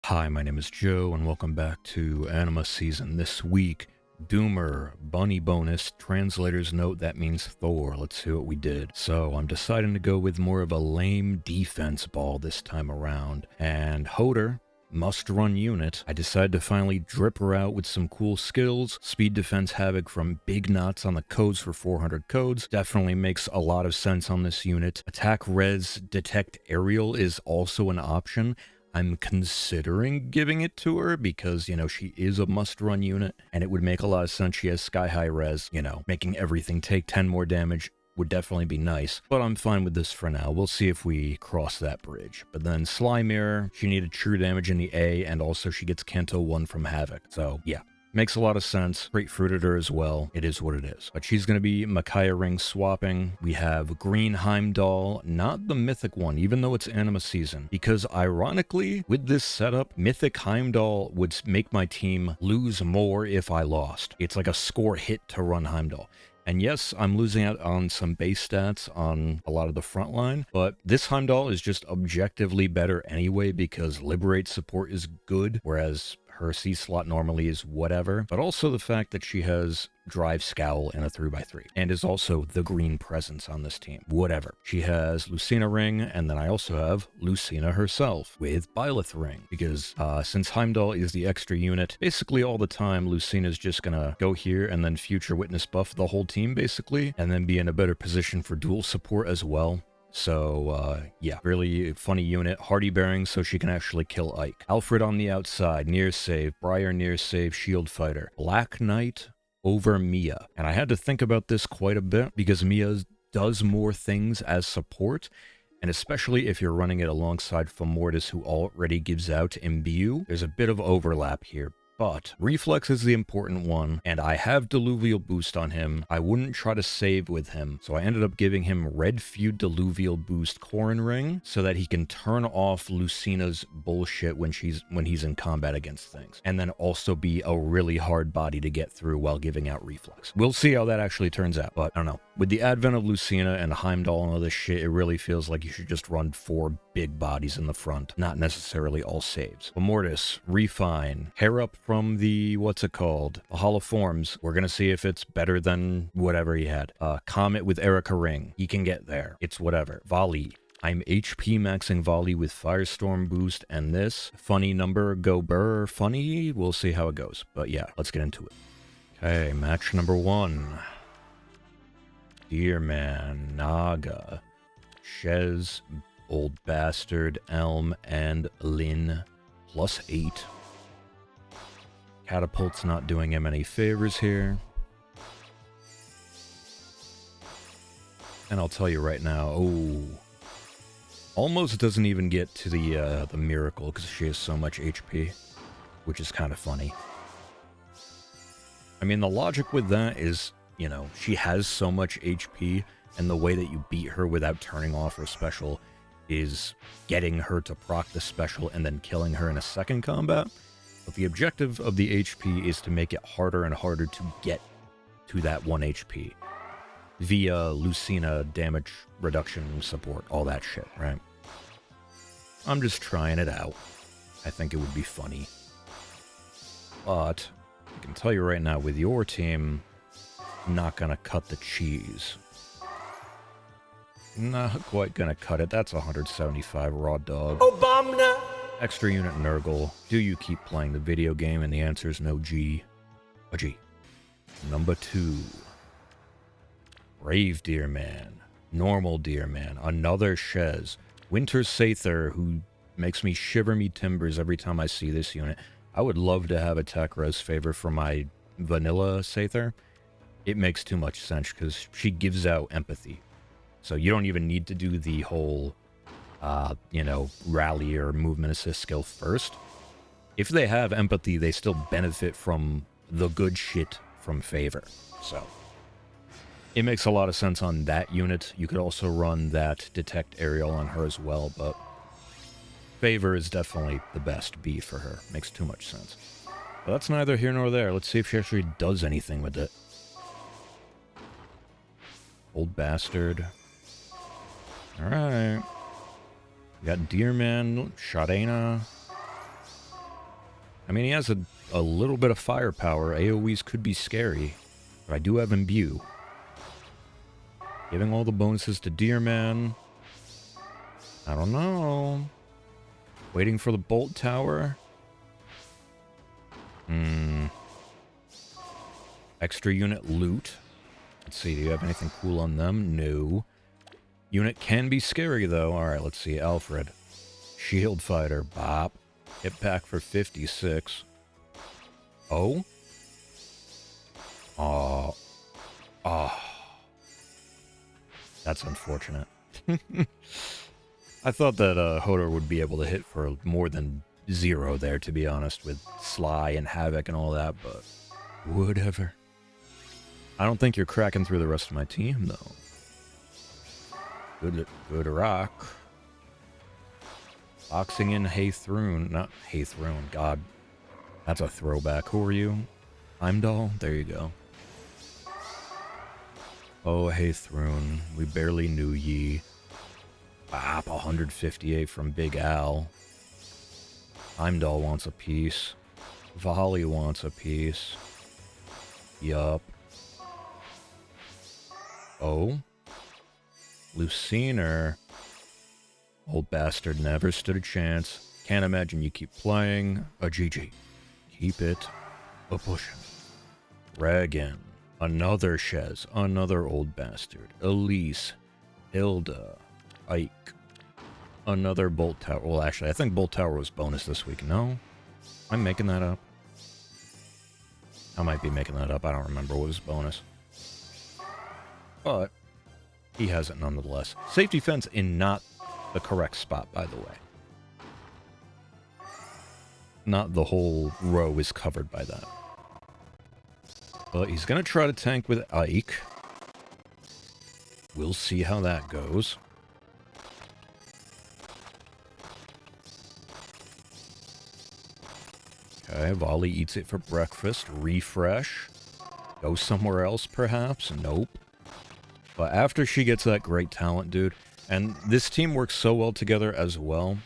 Hi, my name is Joe, and welcome back to Anima Season. This week, Doomer, Bunny Bonus, Translator's Note, that means Thor. Let's see what we did. So, I'm deciding to go with more of a lame defense ball this time around. And Hoder, must-run unit, I decided to finally drip her out with some cool skills. Speed Defense Havoc from Big Knots on the codes for 400 codes. Definitely makes a lot of sense on this unit. Attack Res Detect Aerial is also an option. I'm considering giving it to her because, she is a must-run unit, and it would make a lot of sense. She has sky-high res, making everything take 10 more damage would definitely be nice, but I'm fine with this for now. We'll see if we cross that bridge. But then Sly Mirror, she needed true damage in the A, and also she gets Kanto 1 from Havoc, so yeah. Makes a lot of sense. Grapefruited her as well. It is what it is. But she's going to be Micaiah Ring swapping. We have Green Heimdall, not the Mythic one, even though it's Anima season. Because ironically, with this setup, Mythic Heimdall would make my team lose more if I lost. It's like a score hit to run Heimdall. And yes, I'm losing out on some base stats on a lot of the front line, but this Heimdall is just objectively better anyway because Liberate support is good, whereas her C slot normally is whatever, but also the fact that she has Drive Scowl and a 3x3, and is also the green presence on this team. Whatever. She has Lucina Ring, and then I also have Lucina herself with Byleth Ring, because since Heimdall is the extra unit, basically all the time Lucina's just gonna go here and then Future Witness buff the whole team, basically, and then be in a better position for dual support as well. So, yeah, really funny unit. Hardy Bearing, so she can actually kill Ike. Alfred on the outside, near save. Briar near save, shield fighter. Black Knight over Mia. And I had to think about this quite a bit because Mia does more things as support. And especially if you're running it alongside Fomortis, who already gives out Imbue, there's a bit of overlap here. But Reflex is the important one, and I have Diluvial Boost on him. I wouldn't try to save with him, so I ended up giving him Red Feud Diluvial Boost Corrin Ring so that he can turn off Lucina's bullshit when he's in combat against things, and then also be a really hard body to get through while giving out Reflex. We'll see how that actually turns out, but I don't know. With the advent of Lucina and Heimdall and all this shit, it really feels like you should just run 4 big bodies in the front, not necessarily all saves. Mortis, Refine, Hair Up from the, what's it called? The Hall of Forms. We're gonna see if it's better than whatever he had. Comet with Erica Ring. He can get there. It's whatever. Volley. I'm HP maxing Volley with Firestorm boost, and this funny number, go burr, funny. We'll see how it goes. But yeah, let's get into it. Okay, match number 1. Dear Man, Naga, Shez, Old Bastard, Elm, and Lin, +8. Catapult's not doing him any favors here. And I'll tell you right now, almost doesn't even get to the Miracle because she has so much HP, which is kind of funny. I mean, the logic with that is, she has so much HP, and the way that you beat her without turning off her special is getting her to proc the special and then killing her in a second combat. But the objective of the HP is to make it harder and harder to get to that 1 HP via Lucina damage reduction support, all that shit, right? I'm just trying it out. I think it would be funny. But I can tell you right now, with your team, I'm not gonna cut the cheese. Not quite gonna cut it. That's 175 raw dog. Obama! Extra unit Nurgle. Do you keep playing the video game? And the answer is no G. A G. Number 2. Brave Deer Man. Normal Deer Man. Another Shez. Winter Sather, who makes me shiver me timbers every time I see this unit. I would love to have attack res favor for my vanilla Sather. It makes too much sense because she gives out empathy. So you don't even need to do the whole, rally or movement assist skill first. If they have empathy, they still benefit from the good shit from favor. So it makes a lot of sense on that unit. You could also run that detect aerial on her as well, but favor is definitely the best B for her. Makes too much sense. But that's neither here nor there. Let's see if she actually does anything with it. Old Bastard. Alright. We got Deerman, Shadena. I mean, he has a little bit of firepower. AoEs could be scary, but I do have Imbue. Giving all the bonuses to Deerman. I don't know. Waiting for the Bolt Tower. Extra unit loot. Let's see, do you have anything cool on them? No. Unit can be scary, though. Alright, let's see. Alfred. Shield Fighter. Bop. Hit back for 56. Oh? Oh. Oh. That's unfortunate. I thought that Hodor would be able to hit for more than 0 there, to be honest, with Sly and Havoc and all that, but whatever. I don't think you're cracking through the rest of my team, though. Good rock. Boxing in Haythrun. Not Haythrun, God. That's a throwback. Who are you? Heimdall? There you go. Oh, Haythrun. We barely knew ye. Bop, 158 from Big Al. Heimdall wants a piece. Vali wants a piece. Yup. Oh? Lucina. Old bastard never stood a chance. Can't imagine you keep playing. A GG. Keep it a pushing. Regan. Another Shez. Another old bastard. Elise. Hilda. Ike. Another Bolt Tower. Well, actually, I think Bolt Tower was bonus this week. No? I'm making that up. I might be making that up. I don't remember what was bonus. But he has it nonetheless. Safety fence in not the correct spot, by the way. Not the whole row is covered by that. But he's going to try to tank with Ike. We'll see how that goes. Okay, Volley eats it for breakfast. Refresh. Go somewhere else, perhaps? Nope. But after she gets that great talent, dude, and this team works so well together as well,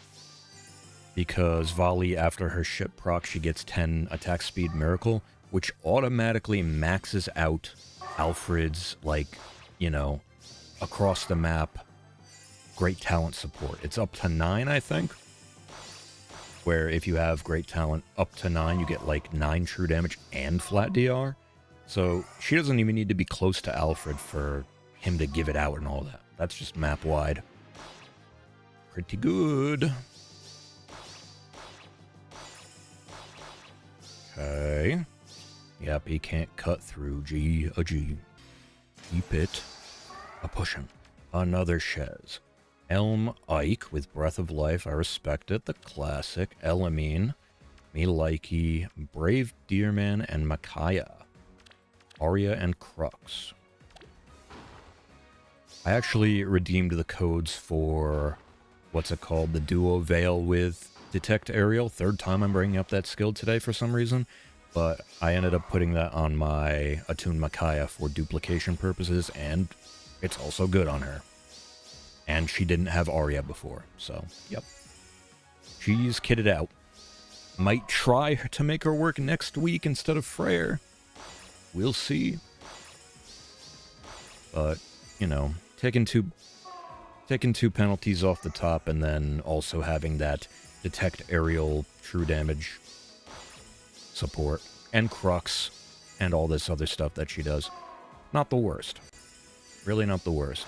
because Volley, after her ship proc, she gets 10 attack speed miracle, which automatically maxes out Alfred's, like, you know, across the map great talent support. It's up to 9, I think, where if you have great talent up to 9, you get like 9 true damage and flat DR. So she doesn't even need to be close to Alfred for him to give it out and all that. That's just map wide. Pretty good. Okay. Yep, he can't cut through. G. Keep it a pushing. Another Shez. Elm Ike with Breath of Life. I respect it. The classic. Elamine. Me likey. Brave Deerman and Micaiah. Arya and Crux. I actually redeemed the codes for, what's it called, the Duo Veil with Detect Aerial. 3rd time I'm bringing up that skill today for some reason. But I ended up putting that on my Attune Micaiah for duplication purposes, and it's also good on her. And she didn't have Arya before, so, yep. She's kitted out. Might try to make her work next week instead of Freyr. We'll see. But, you know, taking two penalties off the top and then also having that Detect Aerial true damage support and Crux and all this other stuff that she does. Not the worst. Really not the worst.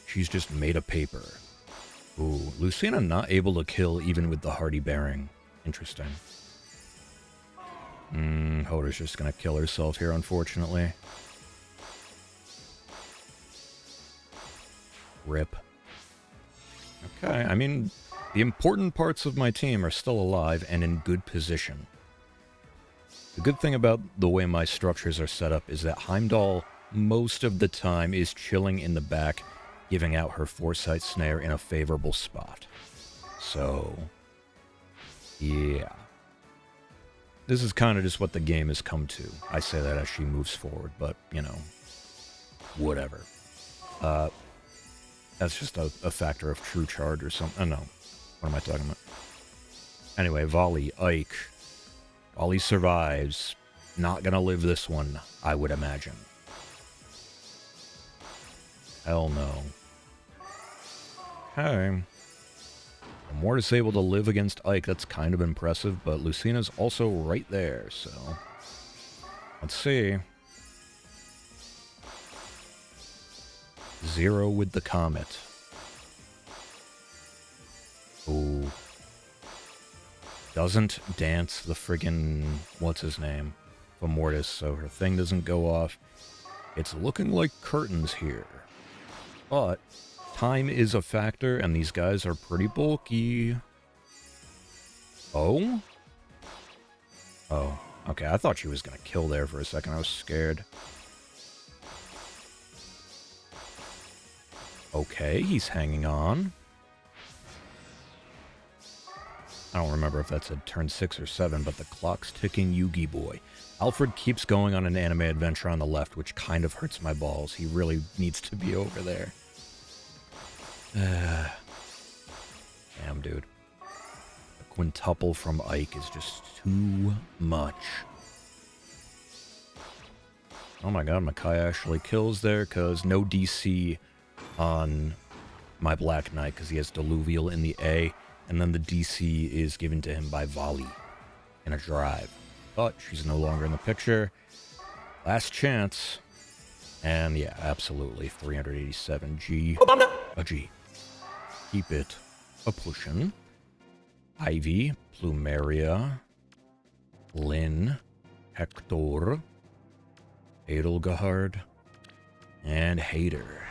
She's just made of paper. Ooh, Lucina not able to kill even with the Hardy Bearing. Interesting. Hodor's just gonna kill herself here, unfortunately. Rip. Okay, I mean, the important parts of my team are still alive and in good position. The good thing about the way my structures are set up is that Heimdall, most of the time, is chilling in the back, giving out her Foresight Snare in a favorable spot. So, yeah. This is kind of just what the game has come to. I say that as she moves forward, but, you know, whatever. That's just a factor of true charge or something. Oh, no. What am I talking about? Anyway, volley, Ike. Volley survives. Not gonna live this one, I would imagine. Hell no. Okay. Mortis able to live against Ike, that's kind of impressive, but Lucina's also right there, so... Let's see. 0 with the Comet. Ooh. Doesn't dance the friggin... what's his name? For Mortis, so her thing doesn't go off. It's looking like curtains here. But time is a factor, and these guys are pretty bulky. Oh? Oh. Okay, I thought she was gonna kill there for a second. I was scared. Okay, he's hanging on. I don't remember if that's at turn 6 or 7, but the clock's ticking, Yugi boy. Alfred keeps going on an anime adventure on the left, which kind of hurts my balls. He really needs to be over there. Damn, dude. The quintuple from Ike is just too much. Oh my god, Makai actually kills there, because no DC on my Black Knight, because he has Diluvial in the A, and then the DC is given to him by Volley in a drive. But she's no longer in the picture. Last chance. And yeah, absolutely. 387 G. A G. Keep it a pushing. Ivy, Plumeria, Lynn, Hector, Edelgard, and Hater.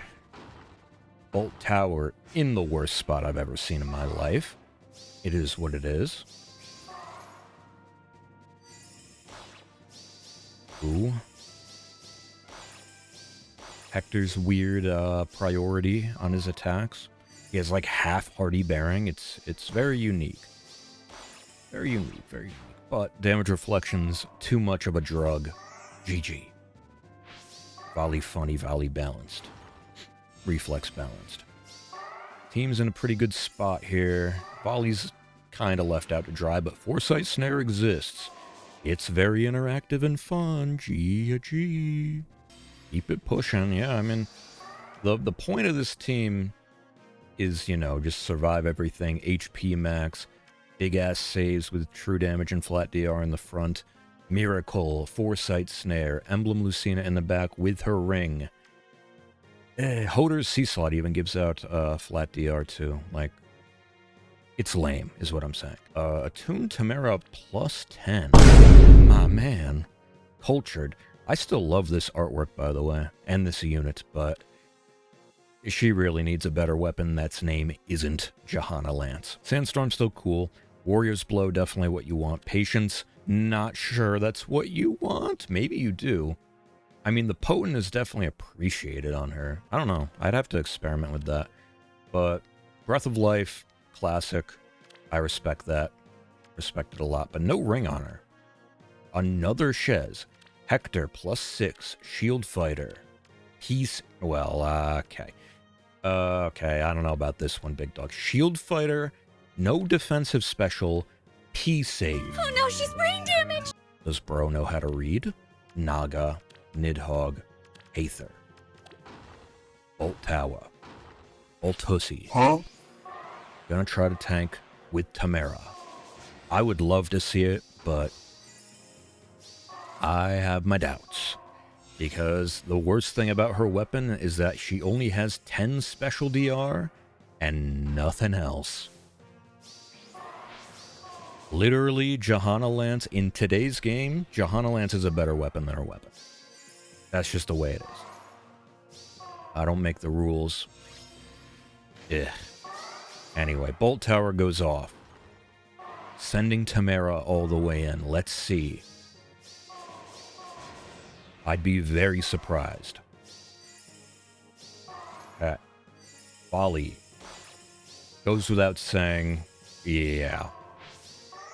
Bolt Tower in the worst spot I've ever seen in my life. It is what it is. Ooh. Hector's weird priority on his attacks. He has like half Hardy Bearing. It's very unique. Very unique, very unique. But damage reflection's too much of a drug. GG. Volley funny, volley balanced. Reflex balanced. Team's in a pretty good spot here. Volley's kind of left out to dry, but Foresight Snare exists. It's very interactive and fun. G. Keep it pushing. Yeah, I mean, the point of this team is, you know, just survive everything. HP max, big-ass saves with true damage and flat DR in the front. Miracle, Foresight Snare, Emblem Lucina in the back with her ring. Hoder's Seesaw even gives out flat DR too. Like, it's lame, is what I'm saying. Attuned Tamara plus 10. My man. Cultured. I still love this artwork, by the way, and this unit, but she really needs a better weapon that's name isn't Johanna Lance. Sandstorm's still cool. Warrior's Blow, definitely what you want. Patience, not sure that's what you want. Maybe you do. I mean, the Potent is definitely appreciated on her. I don't know. I'd have to experiment with that. But Breath of Life, classic. I respect that. Respect it a lot. But no ring on her. Another Shez. Hector, plus 6. Shield Fighter. Peace. Well, okay. Okay, I don't know about this one, big dog. Shield Fighter, no defensive special, P-Save. Oh no, she's brain damaged! Does bro know how to read? Naga, Nidhogg, Aether. Bolt Tower. Bolt Hussy. Huh? Gonna try to tank with Tamara. I would love to see it, but I have my doubts. Because the worst thing about her weapon is that she only has 10 special DR and nothing else. Literally, Johanna Lance, in today's game, Johanna Lance is a better weapon than her weapon. That's just the way it is. I don't make the rules. Ugh. Anyway, Bolt Tower goes off. Sending Tamara all the way in. Let's see. I'd be very surprised. Volley. Goes without saying, yeah.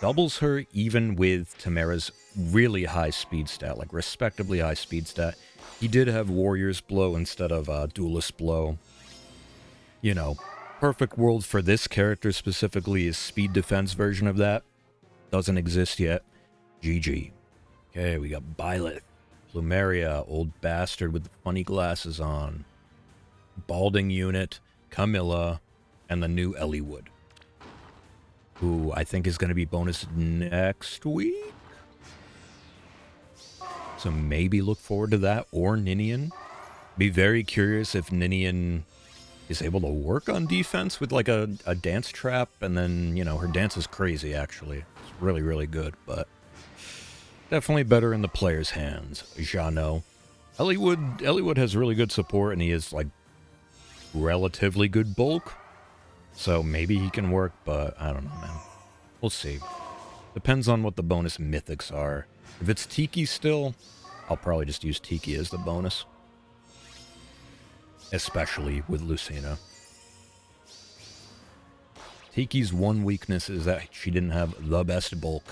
Doubles her even with Tamara's really high speed stat, like respectably high speed stat. He did have Warrior's Blow instead of Duelist Blow. You know, perfect world for this character specifically is speed defense version of that. doesn't exist yet. GG. Okay, we got Byleth, Plumeria, old bastard with the funny glasses on, Balding Unit, Camilla, and the new Elliewood, who I think is going to be bonus next week. So maybe look forward to that, or Ninian. Be very curious if Ninian is able to work on defense with like a dance trap, and then, you know, her dance is crazy, actually. It's really, really good, but definitely better in the player's hands. Jano. Elliewood has really good support, and he is like relatively good bulk. So maybe he can work, but I don't know, man. We'll see. Depends on what the bonus mythics are. If it's Tiki still, I'll probably just use Tiki as the bonus. Especially with Lucina. Tiki's one weakness is that she didn't have the best bulk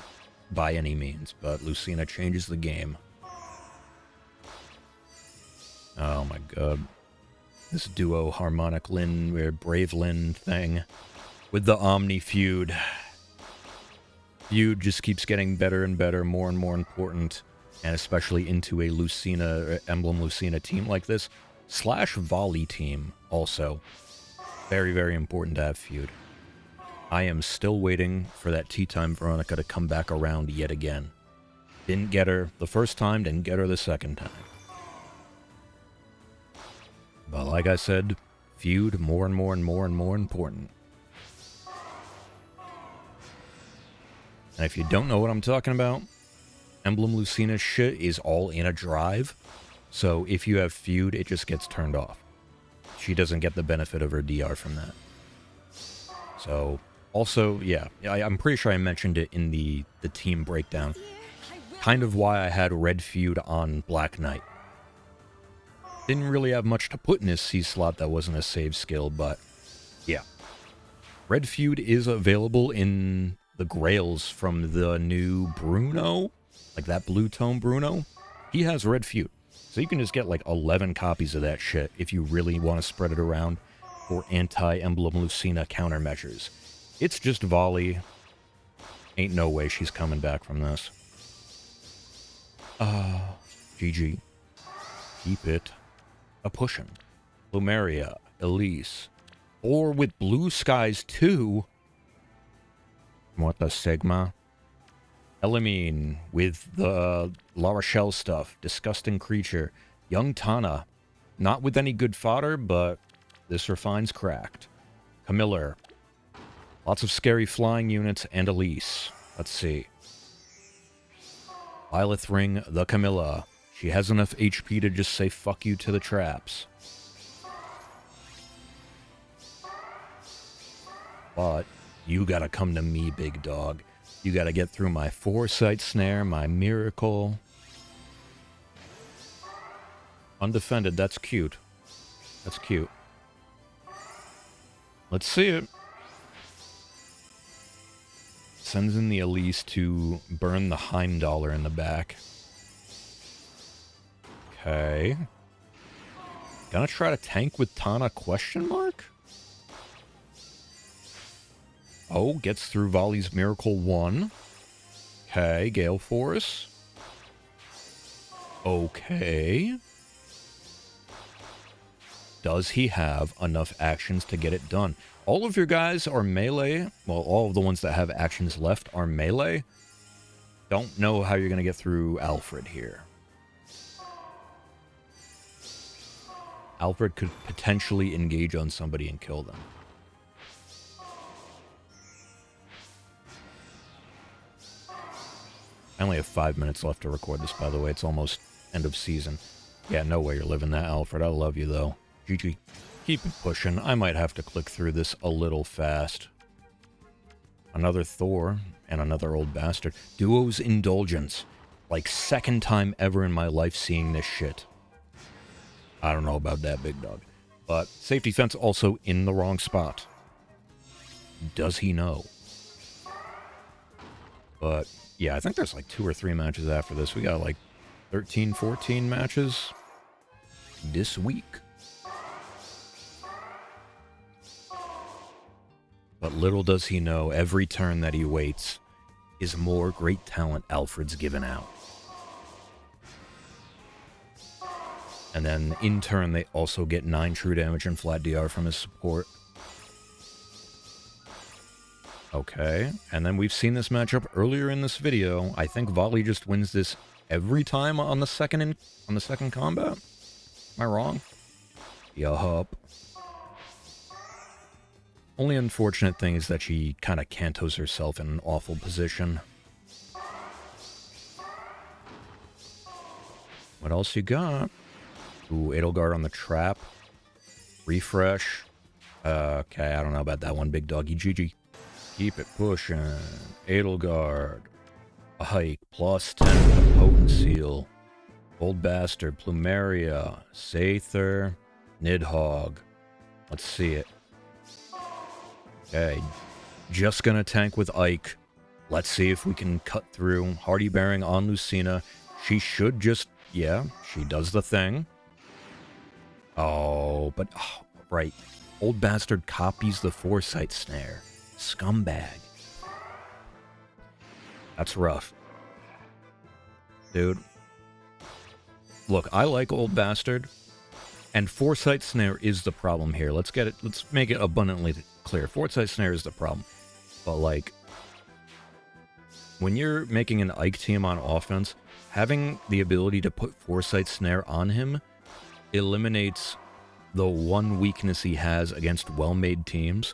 by any means, but Lucina changes the game. Oh my god. This duo Harmonic Lyn, or Brave Lyn thing with the Omni feud. Feud just keeps getting better and better, more and more important, and especially into a Lucina, Emblem Lucina team like this. Slash volley team also. Very, very important to have feud. I am still waiting for that Tea Time Veronica to come back around yet again. Didn't get her the first time, didn't get her the second time. But like I said, feud more and more and more and more important. And if you don't know what I'm talking about, Emblem Lucina shit is all in a drive. So if you have feud, it just gets turned off. She doesn't get the benefit of her DR from that. So, also, yeah, I'm pretty sure I mentioned it in the team breakdown. Kind of why I had Red Feud on Black Knight. Didn't really have much to put in his C slot that wasn't a save skill, but yeah. Red Feud is available in the Grails from the new Bruno, like that blue tone Bruno. He has Red Feud. So you can just get like 11 copies of that shit if you really want to spread it around for anti-Emblem Lucina countermeasures. It's just volley. Ain't no way she's coming back from this. GG. Keep it a-pushin'. Plumeria, Elise. Or with Blue Skies 2. What the Sigma? Elamine with the La Rochelle stuff. Disgusting Creature. Young Tana. Not with any good fodder, but this refine's cracked. Camiller. Lots of scary flying units and Elise. Let's see. Lilith Ring, the Camilla. She has enough HP to just say fuck you to the traps. But you gotta come to me, big dog. You gotta get through my Foresight Snare, my Miracle. Undefended, that's cute. That's cute. Let's see it. Sends in the Elise to burn the Heimdallr in the back. Okay. Gonna try to tank with Tana, question mark? Oh, gets through Volley's Miracle 1. Okay, Gale Force. Okay. Does he have enough actions to get it done? All of your guys are melee. Well, all of the ones that have actions left are melee. Don't know how you're going to get through Alfred here. Alfred could potentially engage on somebody and kill them. I only have 5 minutes left to record this, by the way. It's almost end of season. Yeah, no way you're living that, Alfred. I love you, though. GG. Keep it pushing. I might have to click through this a little fast. Another Thor and another old bastard. Duo's Indulgence. Like, second time ever in my life seeing this shit. I don't know about that, big dog. But safety fence also in the wrong spot. Does he know? But yeah, I think there's like 2 or 3 matches after this. We got like 13, 14 matches this week. But little does he know, every turn that he waits is more great talent Alfred's given out. And then, in turn, they also get 9 true damage and flat DR from his support. Okay, and then we've seen this matchup earlier in this video. I think Volley just wins this every time on the second combat. Am I wrong? Yup. Only unfortunate thing is that she kind of cantos herself in an awful position. What else you got? Ooh, Edelgard on the trap. Refresh. Okay, I don't know about that one, big doggy. GG. Keep it pushing. Edelgard. A hike. +10 for the potent seal. Old Bastard. Plumeria. Aether. Nidhogg. Let's see it. Okay. Just gonna tank with Ike. Let's see if we can cut through. Hardy Bearing on Lucina. She should just... Yeah, she does the thing. Oh, but... Oh, right. Old Bastard copies the Foresight Snare. Scumbag. That's rough. Dude. Look, I like Old Bastard. And Foresight Snare is the problem here. Let's make it abundantly clear. Foresight Snare is the problem. But, like... When you're making an Ike team on offense, having the ability to put Foresight Snare on him eliminates the one weakness he has against well-made teams,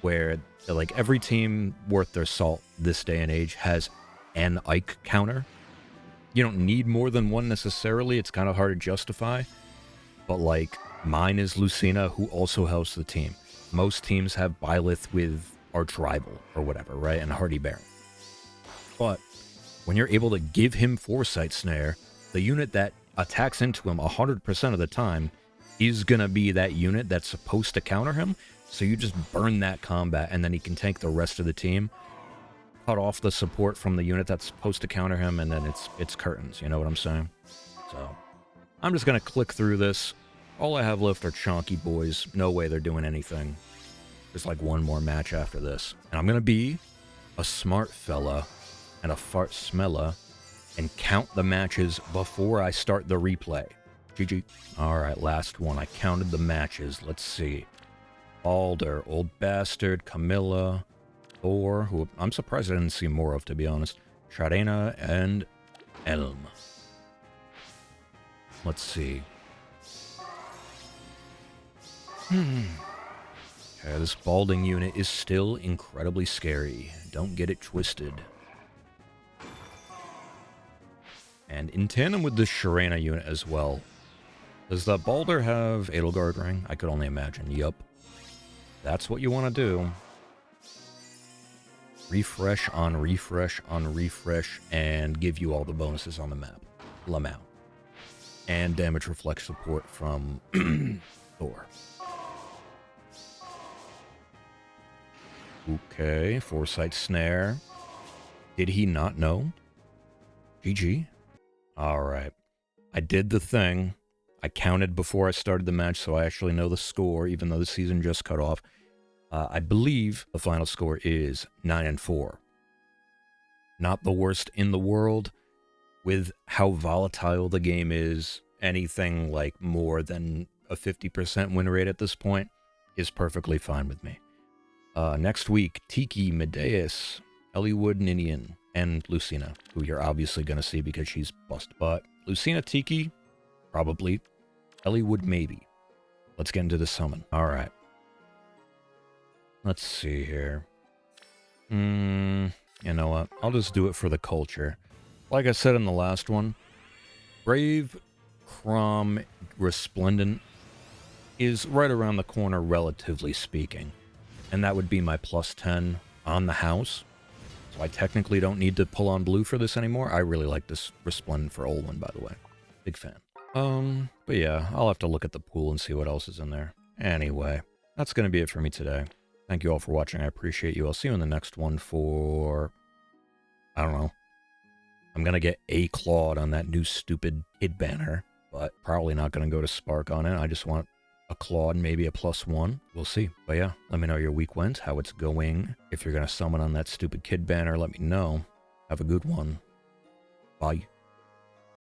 where, like, every team worth their salt this day and age has an Ike counter. You don't need more than one necessarily, it's kind of hard to justify, but, like, mine is Lucina, who also helps the team. Most teams have Byleth with Arch Rival, or whatever, right, and Hardy Bear. But when you're able to give him Foresight Snare, the unit that attacks into him 100% of the time is going to be that unit that's supposed to counter him, so you just burn that combat, and then he can tank the rest of the team, cut off the support from the unit that's supposed to counter him, and then it's curtains, you know what I'm saying? So, I'm just going to click through this. All I have left are Chonky Boys. No way they're doing anything. There's like one more match after this. And I'm going to be a smart fella and a fart smella and count the matches before I start the replay. GG. Alright, last one. I counted the matches. Let's see. Balder, Old Bastard, Camilla, Thor, who I'm surprised I didn't see more of, to be honest. Shadena, and Elm. Let's see. Okay, this balding unit is still incredibly scary. Don't get it twisted. And in tandem with the Shirena unit as well. Does the Balder have Edelgard Ring? I could only imagine. Yup. That's what you want to do. Refresh on refresh on refresh, and give you all the bonuses on the map. Lamau. And damage reflect support from Thor. Okay, Foresight Snare. Did he not know? GG. Alright. I did the thing. I counted before I started the match, so I actually know the score, even though the season just cut off. I believe the final score is 9-4. Not the worst in the world. With how volatile the game is, anything like more than a 50% win rate at this point is perfectly fine with me. Next week, Tiki, Medeus, Elliewood, Ninian, and Lucina, who you're obviously going to see because she's bust butt. Lucina, Tiki, probably. Elliewood, maybe. Let's get into the summon. Alright. Let's see here. You know what? I'll just do it for the culture. Like I said in the last one, Brave, Crom, Resplendent is right around the corner, relatively speaking. And that would be my +10 on the house. So I technically don't need to pull on blue for this anymore. I really like this Resplendent for Olwen, by the way. Big fan. But yeah, I'll have to look at the pool and see what else is in there. Anyway, that's going to be it for me today. Thank you all for watching. I appreciate you. I'll see you in the next one for... I don't know. I'm going to get a Claude on that new stupid kid banner, but probably not going to go to Spark on it. I just want a Claude, maybe a +1. We'll see. But yeah, let me know your week went, how it's going. If you're going to summon on that stupid kid banner, let me know. Have a good one. Bye.